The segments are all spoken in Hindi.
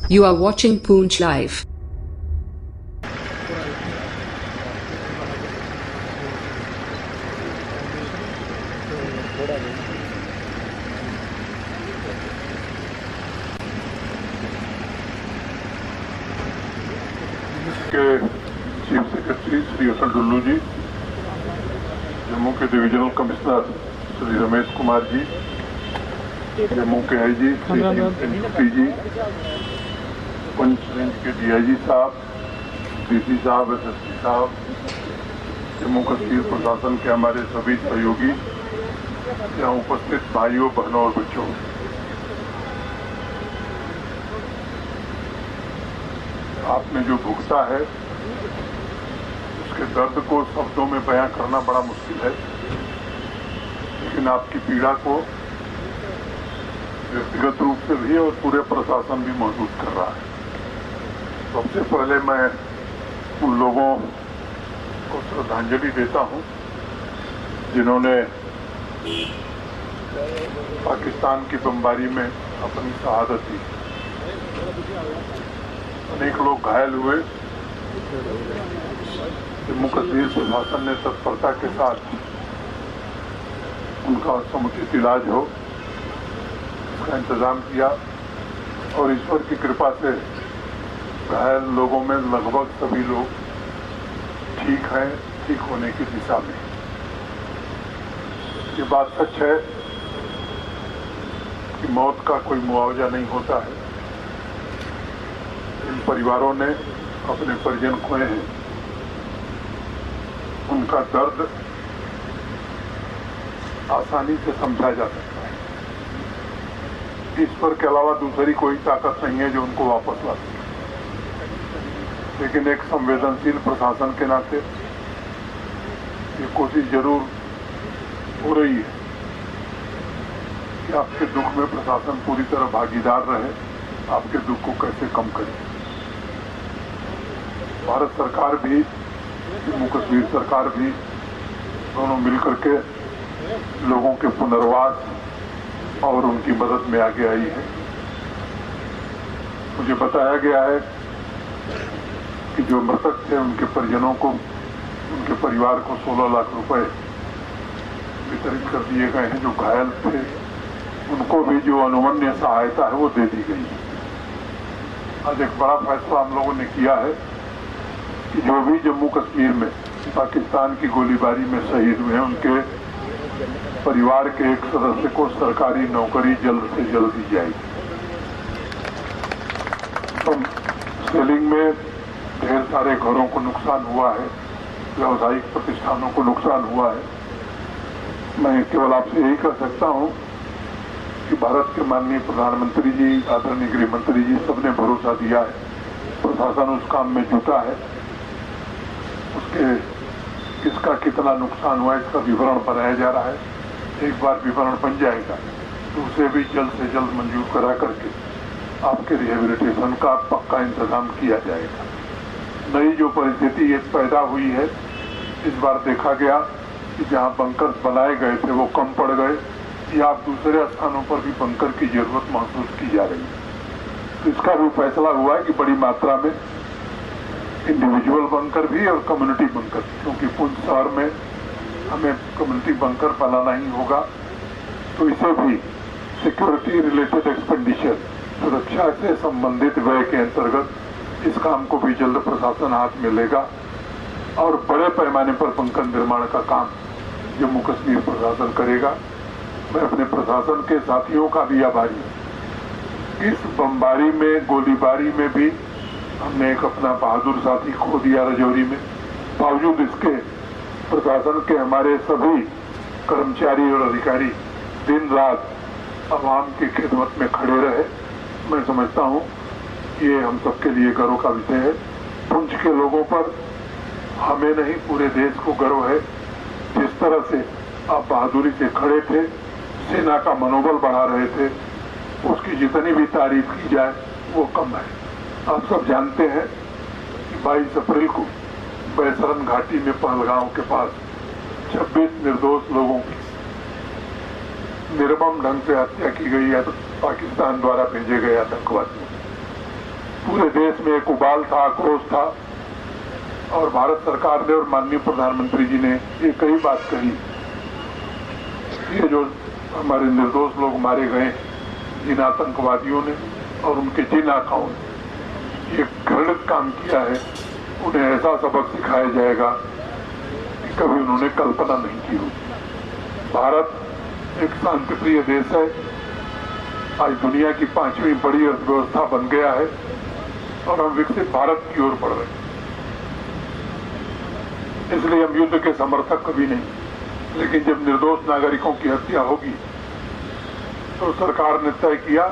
You are watching Poonch Live. के चीफ सेक्रेटरी श्री अटल डुल्लू जी, जम्मू के डिविजनल कमिश्नर श्री रमेश कुमार जी, जम्मू के आईजी श्री एनपी जी, पंच रेंज के डीआईजी साहब, डीसी साहब, एसएसपी साहब, जम्मू कश्मीर प्रशासन के हमारे सभी सहयोगी, यहाँ उपस्थित भाइयों बहनों और बच्चों, आपने जो भुगता है उसके दर्द को शब्दों में बयां करना बड़ा मुश्किल है, लेकिन आपकी पीड़ा को व्यक्तिगत रूप से भी और पूरे प्रशासन भी महसूस कर रहा है। सबसे पहले मैं उन लोगों को श्रद्धांजलि देता हूं जिन्होंने पाकिस्तान की बमबारी में अपनी शहादत दी। अनेक लोग घायल हुए। जम्मू कश्मीर प्रशासन ने तत्परता के साथ उनका समुचित इलाज हो इसका इंतजाम किया और ईश्वर की कृपा से घायल लोगों में लगभग सभी लोग ठीक हैं, ठीक होने की दिशा में। ये बात सच है कि मौत का कोई मुआवजा नहीं होता है। इन परिवारों ने अपने परिजन खोए हैं, उनका दर्द आसानी से समझा जा सकता है। ईश्वर के अलावा दूसरी कोई ताकत नहीं है जो उनको वापस ला सके, लेकिन एक संवेदनशील प्रशासन के नाते ये कोशिश जरूर हो रही है कि आपके दुख में प्रशासन पूरी तरह भागीदार रहे, आपके दुख को कैसे कम करे। भारत सरकार भी, जम्मू कश्मीर सरकार भी, दोनों मिलकर के लोगों के पुनर्वास और उनकी मदद में आगे आई है। मुझे बताया गया है कि जो मृतक थे उनके परिजनों को, उनके परिवार को 16 लाख रुपए वितरित कर दिए गए हैं। जो घायल थे उनको भी जो अनुमन्य सहायता है वो दे दी गई है। आज एक बड़ा फैसला हम लोगों ने किया है कि जो भी जम्मू कश्मीर में पाकिस्तान की गोलीबारी में शहीद हुए हैं उनके परिवार के एक सदस्य को सरकारी नौकरी जल्द से जल्द दी जाएगी। सेलिंग में ढेर सारे घरों को नुकसान हुआ है, व्यावसायिक प्रतिष्ठानों को नुकसान हुआ है। मैं केवल आपसे यही कह सकता हूं कि भारत के माननीय प्रधानमंत्री जी, आदरणीय गृह मंत्री जी, सबने भरोसा दिया है, प्रशासन उस काम में जुटा है। उसके किसका कितना नुकसान हुआ इसका विवरण बनाया जा रहा है। एक बार विवरण बन जाएगा तो उसे भी जल्द से जल्द मंजूर करा करके आपके रिहेबिलिटेशन का पक्का इंतजाम किया जाएगा। नई जो परिस्थिति ये पैदा हुई है, इस बार देखा गया कि जहां बंकर बनाए गए थे वो कम पड़ गए या आप दूसरे स्थानों पर भी बंकर की जरूरत महसूस की जा रही है। तो इसका भी फैसला हुआ है कि बड़ी मात्रा में इंडिविजुअल बंकर भी और कम्युनिटी बंकर, क्योंकि पुंछ शहर में हमें कम्युनिटी बंकर बनाना ही होगा, तो इसे भी सिक्योरिटी रिलेटेड एक्सपेंडिचर, सुरक्षा से संबंधित व्यय के अंतर्गत इस काम को भी जल्द प्रशासन हाथ में लेगा और बड़े पैमाने पर बंकर निर्माण का काम जम्मू कश्मीर प्रशासन करेगा। मैं अपने प्रशासन के साथियों का भी आभारी हूँ। इस बमबारी में, गोलीबारी में भी हमने एक अपना बहादुर साथी खो दिया रजौरी में। बावजूद इसके प्रशासन के हमारे सभी कर्मचारी और अधिकारी दिन रात आवाम की खिदमत में खड़े रहे। मैं समझता हूँ ये हम सबके लिए गर्व का विषय है। पुंछ के लोगों पर हमें नहीं, पूरे देश को गर्व है। जिस तरह से आप बहादुरी से खड़े थे, सेना का मनोबल बढ़ा रहे थे, उसकी जितनी भी तारीफ की जाए वो कम है। आप सब जानते हैं कि 22 अप्रैल को बैसरन घाटी में पहलगांव के पास 26 निर्दोष लोगों की निर्मम ढंग से हत्या की गई है पाकिस्तान द्वारा भेजे गए आतंकवादियों। पूरे देश में एक उबाल था, आक्रोश था और भारत सरकार ने और माननीय प्रधानमंत्री जी ने ये कई बात कही। ये जो हमारे निर्दोष लोग मारे गए जिन आतंकवादियों ने और उनके जिन आकाओं ने ये घृणित काम किया है, उन्हें ऐसा सबक सिखाया जाएगा कि कभी उन्होंने कल्पना नहीं की होगी। भारत एक शांतिप्रिय देश है, आज दुनिया की 5वीं बड़ी अर्थव्यवस्था बन गया है और हम विकसित भारत की ओर बढ़ रहे हैं। इसलिए हम युद्ध के समर्थक कभी नहीं, लेकिन जब निर्दोष नागरिकों की हत्या होगी तो सरकार ने तय किया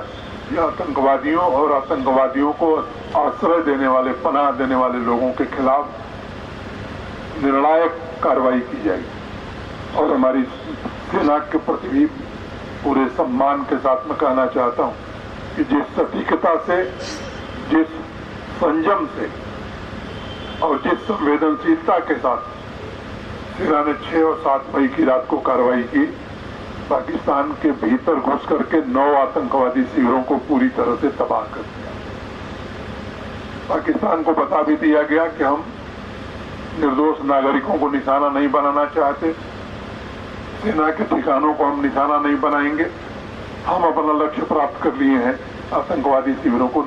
कि आतंकवादियों और आतंकवादियों को आश्रय देने वाले, पनाह देने वाले लोगों के खिलाफ निर्णायक कार्रवाई की जाएगी। और हमारी सेना के प्रति भी पूरे सम्मान के साथ मैं कहना चाहता हूं कि जिस सटीकता से, जिस संयम से और जिस संवेदनशीलता के साथ सेना ने 6 और 7 मई की रात को कार्रवाई की, पाकिस्तान के भीतर घुस करके 9 आतंकवादी शिविरों को पूरी तरह से तबाह कर दिया। पाकिस्तान को बता भी दिया गया कि हम निर्दोष नागरिकों को निशाना नहीं बनाना चाहते, सेना के ठिकानों को हम निशाना नहीं बनाएंगे, हम अपना लक्ष्य प्राप्त कर लिए हैं आतंकवादी शिविरों को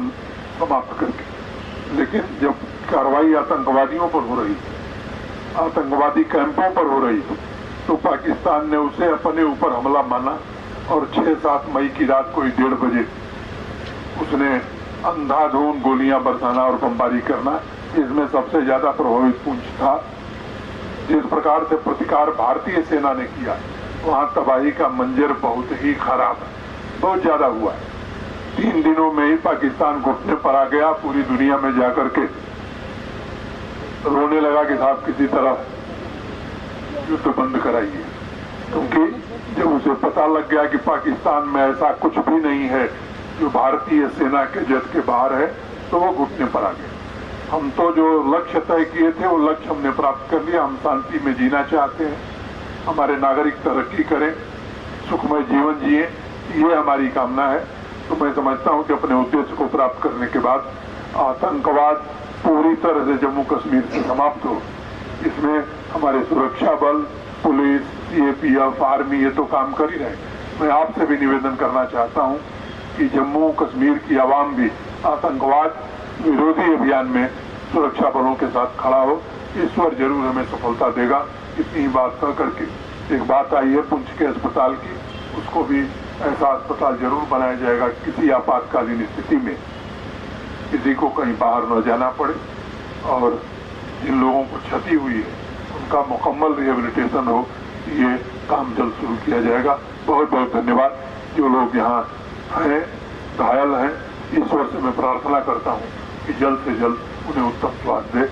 समाप्त करके। लेकिन जब कार्रवाई आतंकवादियों पर हो रही, आतंकवादी कैंपों पर हो रही, तो पाकिस्तान ने उसे अपने ऊपर हमला माना और 6-7 मई की रात को 1:30 बजे उसने अंधाधुंध गोलियां बरसाना और बमबारी करना। इसमें सबसे ज्यादा प्रभावित पुंछ था। जिस प्रकार से प्रतिकार भारतीय सेना ने किया, वहां तबाही का मंजर बहुत ही खराब है, बहुत ज्यादा हुआ है। 3 दिनों में ही पाकिस्तान घुटने पर आ गया, पूरी दुनिया में जाकर के रोने लगा कि साहब किसी तरह युद्ध बंद कराइए, क्योंकि जब उसे पता लग गया कि पाकिस्तान में ऐसा कुछ भी नहीं है जो भारतीय सेना के जद के बाहर है, तो वो घुटने पर आ गए। हम तो जो लक्ष्य तय किए थे वो लक्ष्य हमने प्राप्त कर लिया। हम शांति में जीना चाहते हैं, हमारे नागरिक तरक्की करें, सुखमय जीवन जिए, ये हमारी कामना है। तो मैं समझता हूं कि अपने उद्देश्य को प्राप्त करने के बाद आतंकवाद पूरी तरह से जम्मू कश्मीर से समाप्त हो। इसमें हमारे सुरक्षा बल, पुलिस, सीएपीएफ, आर्मी ये तो काम कर ही रहे। मैं आपसे भी निवेदन करना चाहता हूं कि जम्मू कश्मीर की आवाम भी आतंकवाद विरोधी अभियान में सुरक्षा बलों के साथ खड़ा हो। ईश्वर जरूर हमें सफलता देगा। इतनी ही बात कह करके एक बात आई है पुंछ के अस्पताल की, उसको भी ऐसा अस्पताल जरूर बनाया जाएगा किसी आपातकालीन स्थिति में किसी को कहीं बाहर न जाना पड़े, और जिन लोगों को क्षति हुई है उनका मुकम्मल रिहेबिलिटेशन हो। ये काम जल्द शुरू किया जाएगा। बहुत बहुत धन्यवाद। जो लोग यहाँ हैं, घायल हैं, ईश्वर से मैं प्रार्थना करता हूँ कि जल्द से जल्द उन्हें उत्तम स्वास्थ्य दे।